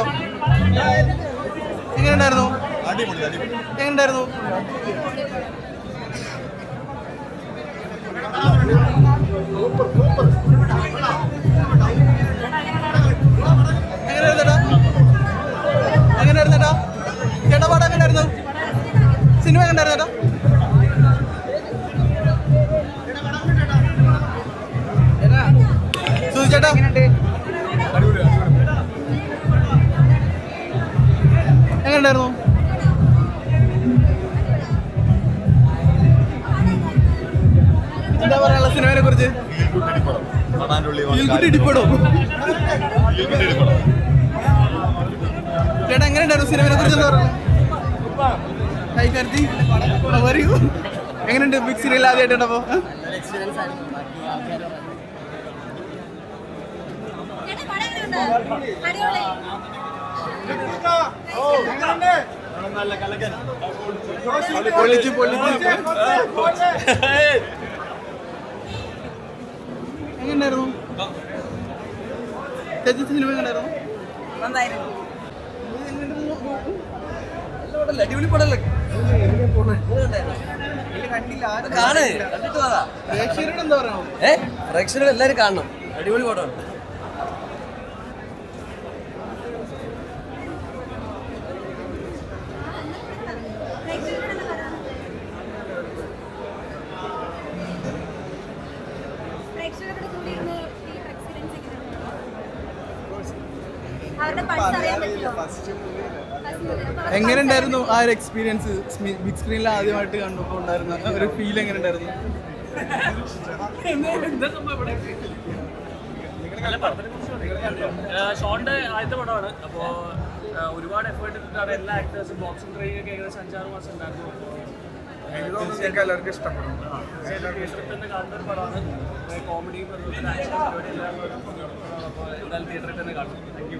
കണ്ടോ? എങ്ങനെയുണ്ടായിരുന്നു? എങ്ങനെയുണ്ടായിരുന്നു? എങ്ങനെയായിരുന്നു ചേട്ടാ? ചേട്ടാ പാടം എങ്ങനെയായിരുന്നു? സിനിമ എങ്ങനെയായിരുന്നു ചേട്ടാ? സുധി ചേട്ടാ എങ്ങനെയുണ്ടായിരുന്നു? എന്താ പറയാനുള്ള സിനിമയെ കുറിച്ച്? ചേട്ടാ എങ്ങനെയുണ്ടായിരുന്നു സിനിമയെ കുറിച്ച്? എന്താ പറയുക? എങ്ങനെയുണ്ട് ബിഗ് സീരിയൽ ആദ്യമായിട്ടുണ്ടപ്പോ? എങ്ങനെയായിരുന്നു ചേച്ചി സിനിമ? എങ്ങനെയായിരുന്നു? അടിപൊളി പടല്ലേ? പ്രേക്ഷകർ എല്ലാരും കാണണം. അടിപൊളി പടമാണ്. എങ്ങനെയുണ്ടായിരുന്നു ആ ഒരു എക്സ്പീരിയൻസ്? ബിഗ് സ്ക്രീനിൽ ആദ്യമായിട്ട് കണ്ടപ്പോൾ ഉണ്ടായിരുന്ന ഒരു ഫീൽ എങ്ങനെയുണ്ടായിരുന്നു? ഷോണിന്റെ ആദ്യത്തെ പടമാണ്. അപ്പോൾ ഒരുപാട് എഫേർട്ട് ഇട്ടിട്ടാണ് എല്ലാ ആക്ടേഴ്സും. ബോക്സിംഗ് ട്രെയിനിങ് ഒക്കെ ഏകദേശം 5-6 മാസം ഉണ്ടായിരുന്നു. എല്ലാവർക്കും ഇഷ്ടപ്പെടുന്ന കാണുന്ന ഒരു പടമാണ്. കോമഡിയും അതുപോലെ ആക്ഷൻ പരിപാടി എല്ലാം. അപ്പോൾ എന്തായാലും തിയേറ്ററിൽ തന്നെ കാണും. Thank you.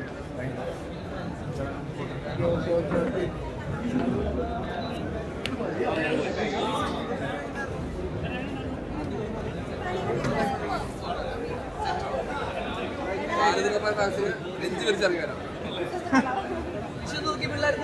പിള്ളേർ